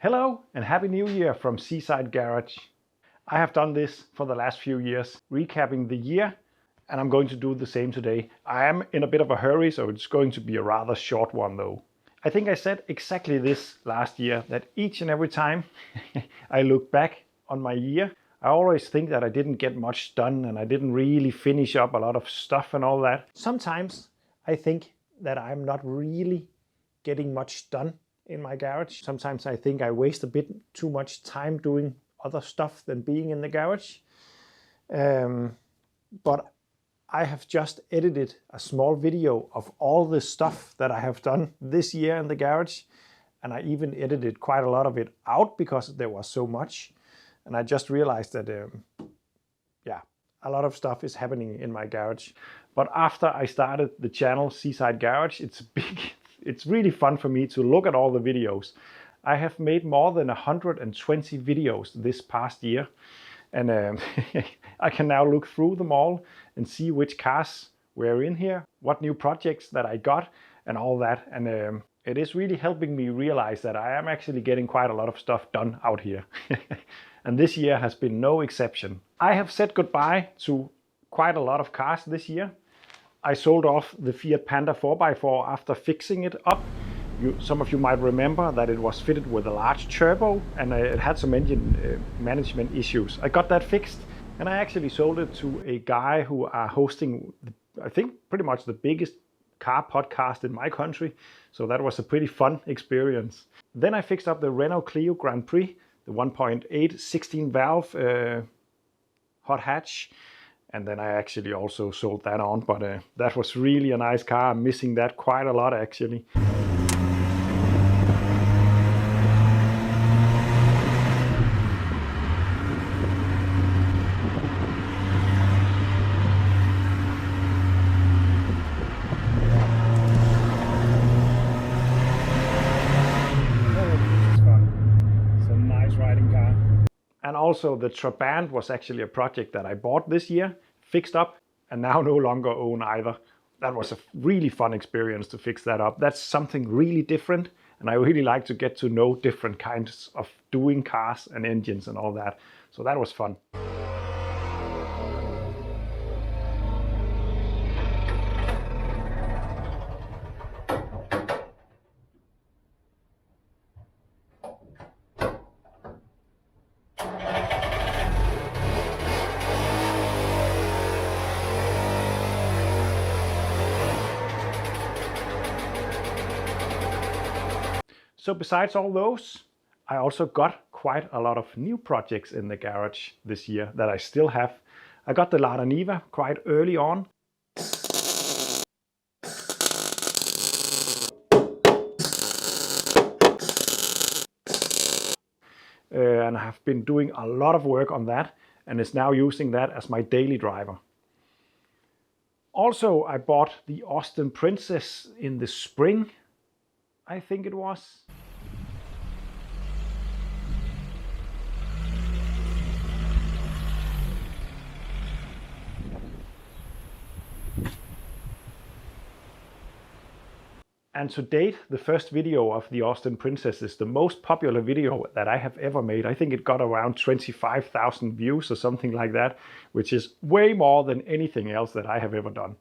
Hello and Happy New Year from Seaside Garage. I have done this for the last few years, recapping the year, and I'm going to do the same today. I am in a bit of a hurry, so it's going to be a rather short one though. I think I said exactly this last year, that each and every time I look back on my year, I always think that I didn't get much done and I didn't really finish up a lot of stuff and all that. Sometimes I think that I'm not really getting much done in my garage. Sometimes I think I waste a bit too much time doing other stuff than being in the garage. But I have just edited a small video of all the stuff that I have done this year in the garage. And I even edited quite a lot of it out because there was so much. And I just realized that, a lot of stuff is happening in my garage. But after I started the channel Seaside Garage, it's really fun for me to look at all the videos. I have made more than 120 videos this past year. And I can now look through them all and see which cars were in here, what new projects that I got and all that. And it is really helping me realize that I am actually getting quite a lot of stuff done out here. And this year has been no exception. I have said goodbye to quite a lot of cars this year. I sold off the Fiat Panda 4x4 after fixing it up. Some of you might remember that it was fitted with a large turbo and it had some engine management issues. I got that fixed and I actually sold it to a guy who are hosting, I think, pretty much the biggest car podcast in my country. So that was a pretty fun experience. Then I fixed up the Renault Clio Grand Prix, the 1.8 16 valve hot hatch. And then I actually also sold that on, but that was really a nice car. I'm missing that quite a lot actually. And also the Trabant was actually a project that I bought this year, fixed up, and now no longer own either. That was a really fun experience to fix that up. That's something really different, and I really like to get to know different kinds of doing cars and engines and all that. So that was fun. So besides all those, I also got quite a lot of new projects in the garage this year that I still have. I got the Lada Niva quite early on. And I have been doing a lot of work on that and is now using that as my daily driver. Also, I bought the Austin Princess in the spring, I think it was. And to date, the first video of the Austin Princess is the most popular video that I have ever made. I think it got around 25,000 views or something like that, which is way more than anything else that I have ever done.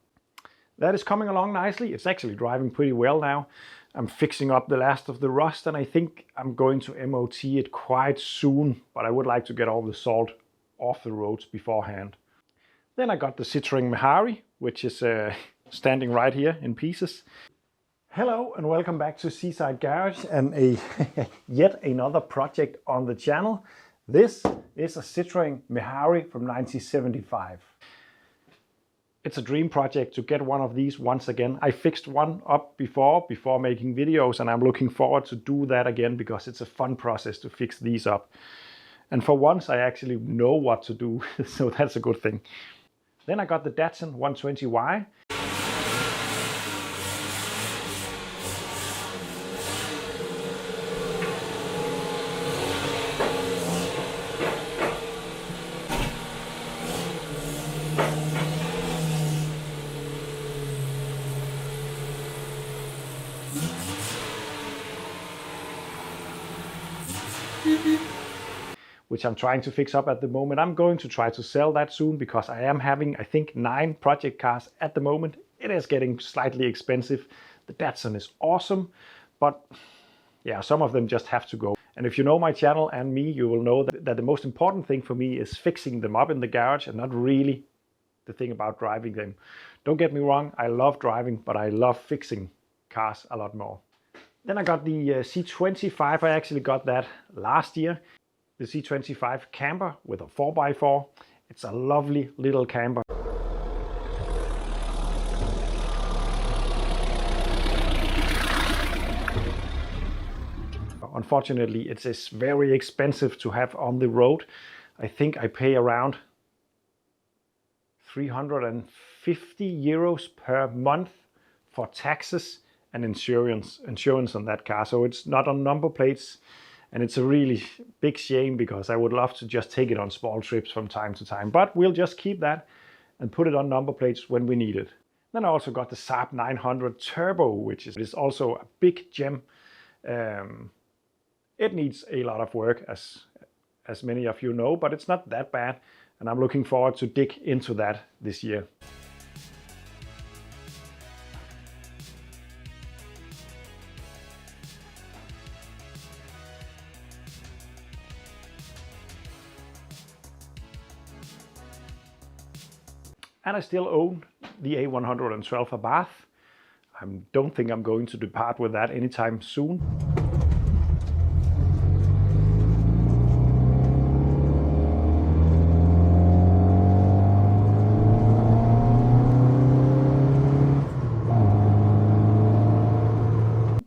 That is coming along nicely. It's actually driving pretty well now. I'm fixing up the last of the rust and I think I'm going to MOT it quite soon, but I would like to get all the salt off the roads beforehand. Then I got the Citroën Mehari, which is standing right here in pieces. Hello and welcome back to Seaside Garage and yet another project on the channel. This is a Citroën Mehari from 1975. It's a dream project to get one of these once again. I fixed one up before making videos and I'm looking forward to do that again because it's a fun process to fix these up. And for once I actually know what to do, so that's a good thing. Then I got the Datsun 120Y. which I'm trying to fix up at the moment. I'm going to try to sell that soon because I am having, I think, 9 project cars at the moment. It is getting slightly expensive. The Datsun is awesome, but yeah, some of them just have to go. And if you know my channel and me, you will know that the most important thing for me is fixing them up in the garage and not really the thing about driving them. Don't get me wrong, I love driving, but I love fixing cars a lot more. Then I got the C25. I actually got that last year. The C25 camper with a 4x4. It's a lovely little camper. Unfortunately, it is very expensive to have on the road. I think I pay around 350 euros per month for taxes and insurance on that car. So it's not on number plates, and it's a really big shame because I would love to just take it on small trips from time to time. But we'll just keep that and put it on number plates when we need it. Then I also got the Saab 900 Turbo, which is also a big gem. It needs a lot of work, as many of you know, but it's not that bad, and I'm looking forward to dig into that this year. And I still own the A112 Abarth. I don't think I'm going to depart with that anytime soon.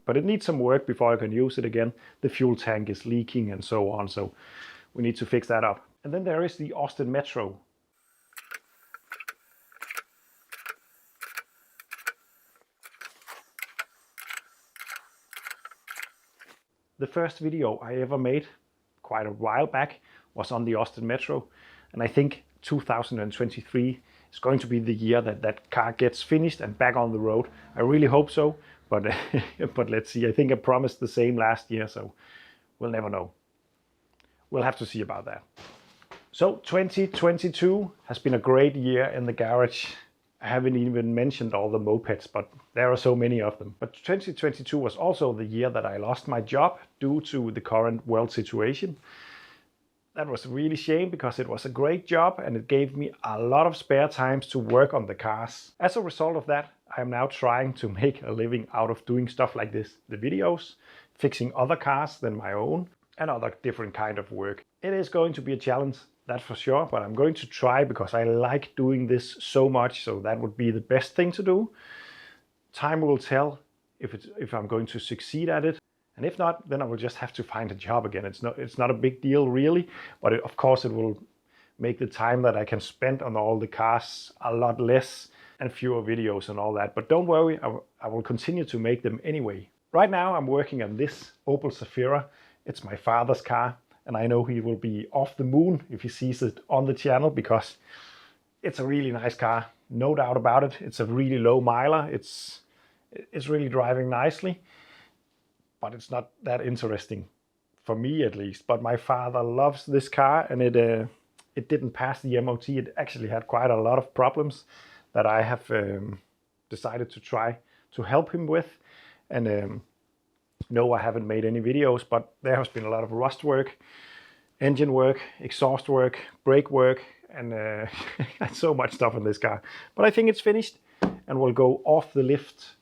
But it needs some work before I can use it again. The fuel tank is leaking and so on, so we need to fix that up. And then there is the Austin Metro. The first video I ever made, quite a while back, was on the Austin Metro, and I think 2023 is going to be the year that that car gets finished and back on the road. I really hope so. But let's see. I think I promised the same last year, so we'll never know. We'll have to see about that. So 2022 has been a great year in the garage. I haven't even mentioned all the mopeds, but there are so many of them. But 2022 was also the year that I lost my job due to the current world situation. That was a really shame because it was a great job and it gave me a lot of spare times to work on the cars. As a result of that, I am now trying to make a living out of doing stuff like this. The videos, fixing other cars than my own, and other different kind of work. It is going to be a challenge, that's for sure, but I'm going to try because I like doing this so much, so that would be the best thing to do. Time will tell if I'm going to succeed at it. And if not, then I will just have to find a job again. It's not a big deal really, but of course it will make the time that I can spend on all the cars a lot less and fewer videos and all that. But don't worry, I will continue to make them anyway. Right now I'm working on this Opel Zafira. It's my father's car, and I know he will be off the moon if he sees it on the channel because it's a really nice car, no doubt about it. It's a really low miler. It's really driving nicely. But it's not that interesting for me at least. But my father loves this car, and it didn't pass the MOT. It actually had quite a lot of problems that I have decided to try to help him with. And no, I haven't made any videos, but there has been a lot of rust work, engine work, exhaust work, brake work, and so much stuff in this car. But I think it's finished and will go off the lift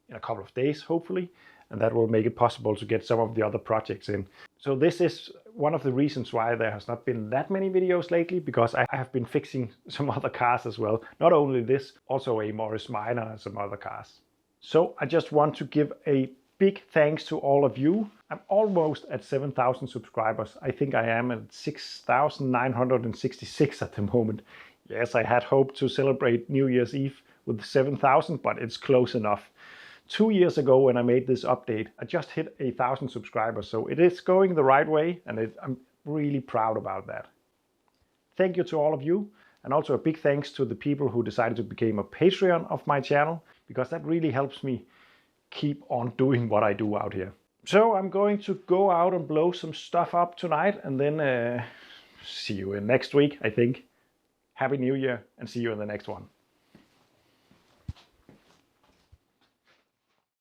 in a couple of days, hopefully. And that will make it possible to get some of the other projects in. So this is one of the reasons why there has not been that many videos lately, because I have been fixing some other cars as well. Not only this, also a Morris Minor and some other cars. So I just want to give a big thanks to all of you. I'm almost at 7,000 subscribers. I think I am at 6,966 at the moment. Yes, I had hoped to celebrate New Year's Eve with 7,000, but it's close enough. 2 years ago when I made this update, I just hit 1,000 subscribers, so it is going the right way, and I'm really proud about that. Thank you to all of you, and also a big thanks to the people who decided to become a Patreon of my channel, because that really helps me keep on doing what I do out here. So I'm going to go out and blow some stuff up tonight, and then see you in next week, I think. Happy New Year, and see you in the next one.